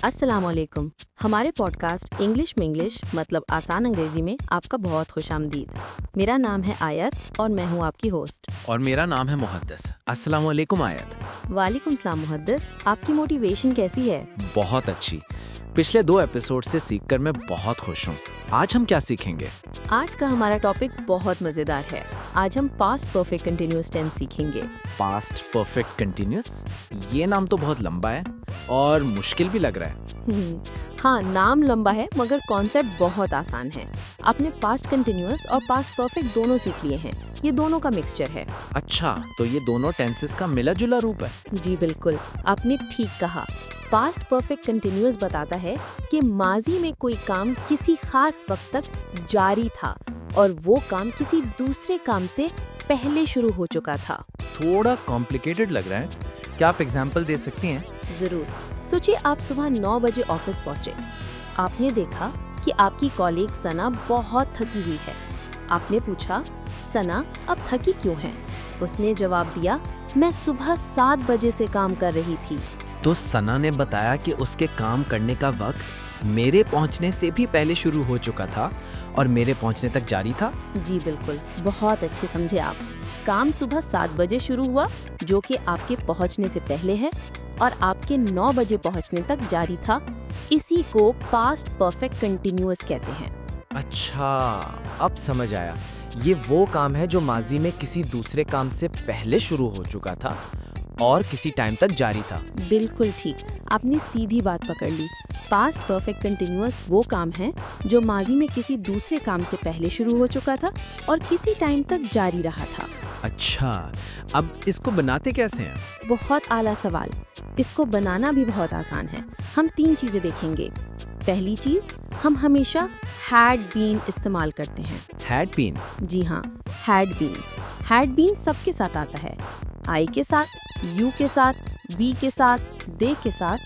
अस्सलामुअलैकुम। हमारे podcast English में इंग्लिश मतलब आसान अंग्रेजी में आपका बहुत खुशामदीद। मेरा नाम है आयत और मैं हूँ आपकी होस्ट। और मेरा नाम है मुहद्दिस। अस्सलाम वालेकुम आयत। वालेकुम सलाम मुहद्दिस, आपकी मोटिवेशन कैसी है? बहुत अच्छी। पिछले 2 एपिसोड से सीखकर मैं बहुत खुश हूँ। आज हम क्या सीखेंगे? आज का हमारा टॉपिक बहुत मज़ेदार है। आज हम पास्ट परफेक्ट कंटिन्यूअस टेंस सीखेंगे। पास्ट परफेक्ट कंटिन्यूअस, ये नाम तो बहुत लंबा है और मुश्किल भी लग रहा है। हाँ, नाम लंबा है मगर कॉन्सेप्ट बहुत आसान है। आपने पास्ट कंटिन्यूअस और पास्ट परफेक्ट दोनों सीख लिए हैं। ये दोनों का मिक्सचर है। अच्छा, तो ये दोनों टेंसेस का मिला जुला रूप है। जी बिल्कुल, आपने ठीक कहा। पास्ट परफेक्ट कंटिन्यूअस बताता है कि माजी में कोई काम किसी खास वक्त तक जारी था और वो काम किसी दूसरे काम से पहले शुरू हो चुका था। थोड़ा कॉम्प्लिकेटेड लग रहा है, क्या आप एग्जाम्पल दे सकती हैं? जरूर। सोचिए आप सुबह 9 बजे ऑफिस पहुंचे। आपने देखा कि आपकी कॉलीग सना बहुत थकी हुई है। आपने पूछा, सना अब थकी क्यों है? उसने जवाब दिया, मैं सुबह 7 बजे से काम कर रही थी। तो सना ने बताया कि उसके काम करने का वक्त मेरे पहुंचने से भी पहले शुरू हो चुका था और मेरे पहुंचने तक जारी था। जी बिल्कुल, बहुत अच्छे समझे आप। काम सुबह 7 बजे शुरू हुआ जो कि आपके पहुंचने से पहले है और आपके 9 बजे पहुंचने तक जारी था। इसी को पास्ट परफेक्ट कंटिन्यूअस कहते हैं। अच्छा, अब समझ आया। ये वो काम है जो माजी में किसी दूसरे काम से पहले शुरू हो चुका था और किसी टाइम तक जारी था। बिल्कुल ठीक, आपने सीधी बात पकड़ ली। पास्ट परफेक्ट कंटिन्यूअस वो काम है जो माजी में किसी दूसरे काम से पहले शुरू हो चुका था और किसी टाइम तक जारी रहा था। अच्छा, अब इसको बनाते कैसे हैं? बहुत आला सवाल। इसको बनाना भी बहुत आसान है। हम 3 चीजें देखेंगे। पहली चीज, हम हमेशा हैड बीन इस्तेमाल करते हैं। Had been? जी हाँ, हैड बीन। हैड बीन सबके साथ आता है। आई के साथ, यू के साथ, वी के साथ, दे के साथ,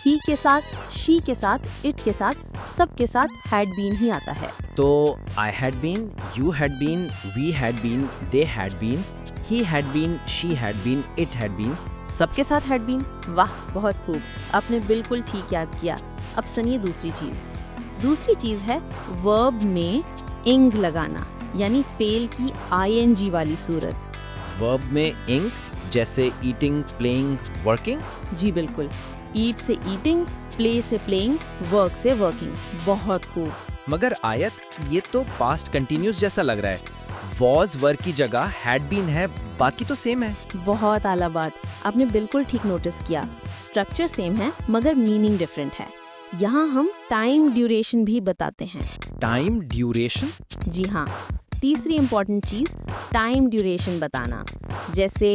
ही के साथ, शी के साथ, इट के साथ, सबके साथ हैड बीन ही आता है। तो I had been, you had been, we had been, they had been, he had been, she had been, it had been, सबके साथ हैड बीन। वाह, बहुत खूब, आपने बिल्कुल ठीक याद किया। अब सुनिए दूसरी चीज। दूसरी चीज है वर्ब में इंग लगाना, यानी फेल की आईएनजी वाली सूरत। वर्ब में इंग, जैसे ईटिंग, प्लेइंग, वर्किंग। जी बिल्कुल, ईट से ईटिंग, प्ले से प्लेइंग, वर्क से वर्किंग। बहुत खूब। मगर आयत, ये तो पास्ट कंटिन्यूअस जैसा लग रहा है। वॉज वर्ब की जगह हैड बीन है, बाकी तो सेम है। बहुत आला बात, आपने बिल्कुल ठीक नोटिस किया। स्ट्रक्चर सेम है मगर मीनिंग डिफरेंट है। यहाँ हम टाइम ड्यूरेशन भी बताते हैं। Time duration? जी हाँ, तीसरी इम्पोर्टेंट चीज टाइम ड्यूरेशन बताना, जैसे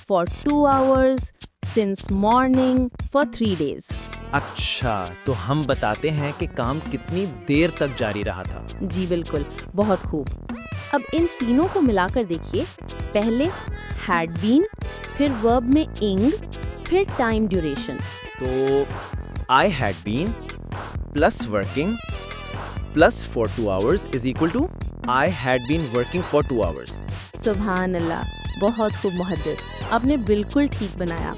for 2 hours, since morning, for 3 days. अच्छा, तो हम बताते हैं कि काम कितनी देर तक जारी रहा था। जी बिल्कुल, बहुत खूब। अब इन तीनों को मिलाकर देखिए। पहले हैड बीन, फिर वर्ब में इंग, फिर टाइम ड्यूरेशन। तो I had been plus working plus for 2 hours is equal to I had been working for 2 hours. सुभान अल्लाह, बहुत खूब मुहद्दिस, आपने बिल्कुल ठीक बनाया।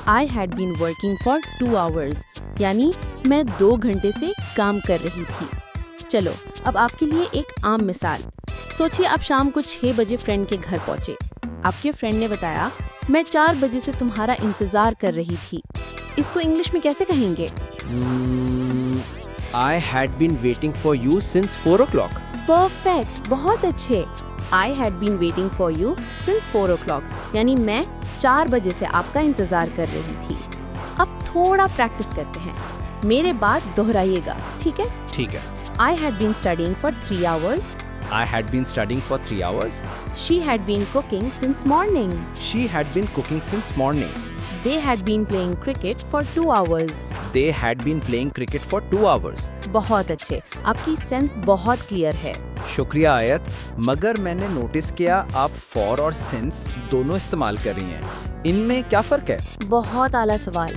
I had been working for 2 hours, यानी मैं 2 घंटे से काम कर रही थी। चलो अब आपके लिए एक आम मिसाल। सोचिए आप शाम को 6 बजे फ्रेंड के घर पहुंचे। आपके फ्रेंड ने बताया, मैं 4 बजे से तुम्हारा इंतजार कर रही थी। इसको इंग्लिश में कैसे कहेंगे? I had been waiting for you since 4 o'clock। Perfect, बहुत अच्छे। I had been waiting for you since 4 o'clock, यानी मैं 4 बजे से आपका इंतजार कर रही थी। अब थोड़ा प्रैक्टिस करते हैं, मेरे बात दोहराइएगा, ठीक है? ठीक है। I had been studying for 3 hours. I had been studying for 3 hours. She had been cooking since morning. She had been cooking since morning. They had been playing cricket for 2 hours. They had been playing cricket for 2 hours. बहुत अच्छे, आपकी sense बहुत clear है। शुक्रिया आयत, मगर मैंने notice किया आप for और since दोनों इस्तेमाल कर रही हैं। इनमें क्या फ़र्क है? बहुत आला सवाल।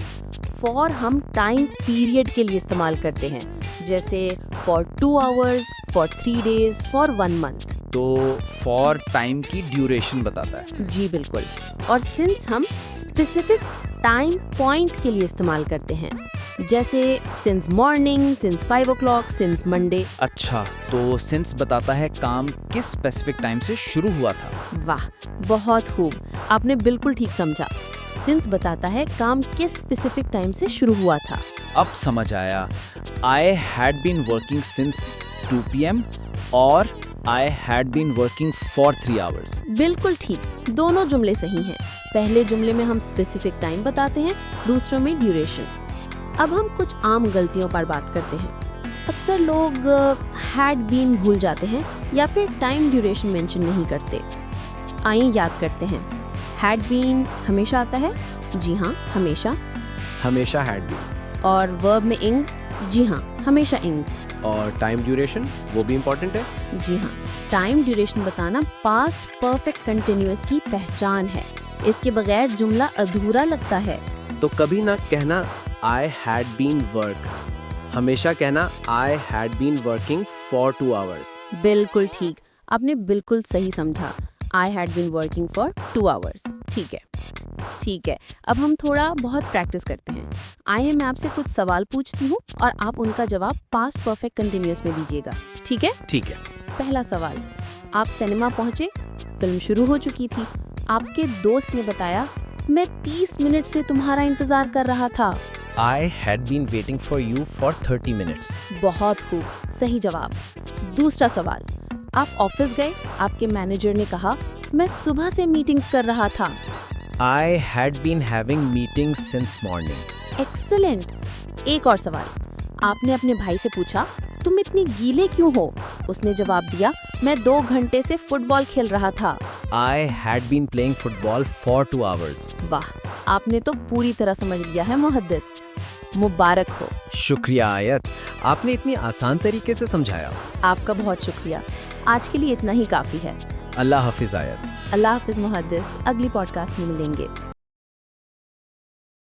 for हम टाइम पीरियड के लिए इस्तेमाल करते हैं, जैसे for 2 hours, for 3 days, for 1 month। तो for टाइम की ड्यूरेशन बताता है। जी बिल्कुल। और since हम स्पेसिफिक टाइम पॉइंट के लिए इस्तेमाल करते हैं, जैसे since morning, since 5 o'clock, since Monday. अच्छा, तो सिंस बताता है काम किस स्पेसिफिक टाइम से शुरू हुआ था। वाह, बहुत खूब, आपने बिल्कुल ठीक समझा। सिंस बताता है काम किस स्पेसिफिक टाइम से शुरू हुआ था। अब समझ आया। I had been working since 2 PM और I had been working for 3 hours। बिल्कुल ठीक, दोनों जुमले सही हैं। पहले जुमले में हम स्पेसिफिक टाइम बताते हैं, दूसरे में ड्यूरेशन। अब हम कुछ आम गलतियों पर बात करते हैं। अक्सर लोग हैड बीन भूल जाते हैं या फिर टाइम ड्यूरेशन मेंशन नहीं करते। आइए याद करते हैं। हैड बीन हमेशा आता है, जी हाँ, हमेशा। हमेशा हैड बीन। और वर्ब में इंग, जी हाँ, हमेशा इंग। और टाइम ड्यूरेशन वो भी इम्पोर्टेंट है। जी हाँ, टाइम ड्यूरेशन बताना पास्ट परफेक्ट कंटिन्यूअस की पहचान है। इसके बगैर जुमला अधूरा लगता है। तो कभी ना कहना आई हैड बीन वर्क, हमेशा कहना I had been working for 2 hours। बिल्कुल ठीक, आपने बिल्कुल सही समझा। I had been working for 2 hours। ठीक है, अब हम थोड़ा बहुत प्रैक्टिस करते हैं। आइए मैं आपसे कुछ सवाल पूछती हूँ और आप उनका जवाब पास्ट परफेक्ट कंटिन्यूअस में दीजिएगा, ठीक है? ठीक है। पहला सवाल, आप सिनेमा पहुंचे, फिल्म शुरू हो चुकी थी। आपके दोस्त ने बताया, मैं 30 मिनट से तुम्हारा इंतजार कर रहा था। I had been waiting for you for 30 minutes. बहुत खूब, सही जवाब। दूसरा सवाल, आप ऑफिस गए, आपके मैनेजर ने कहा, मैं सुबह से मीटिंग्स कर रहा था। I had been having meetings since morning. Excellent. एक और सवाल, आपने अपने भाई से पूछा, तुम इतनी गीले क्यों हो? उसने जवाब दिया, मैं 2 घंटे से फुटबॉल खेल रहा था। I had been playing football for 2 hours. वाह, आपने तो पूरी तरह समझ लिया है मुहद्दिस। मुबारक हो। शुक्रिया आयत, आपने इतनी आसान तरीके से समझाया। आपका बहुत शुक्रिया। आज के लिए इतना ही काफ़ी है। अल्लाह हाफिज आयत। अल्लाह हाफिज़ मुहद्दिस। अगली पॉडकास्ट में मिलेंगे।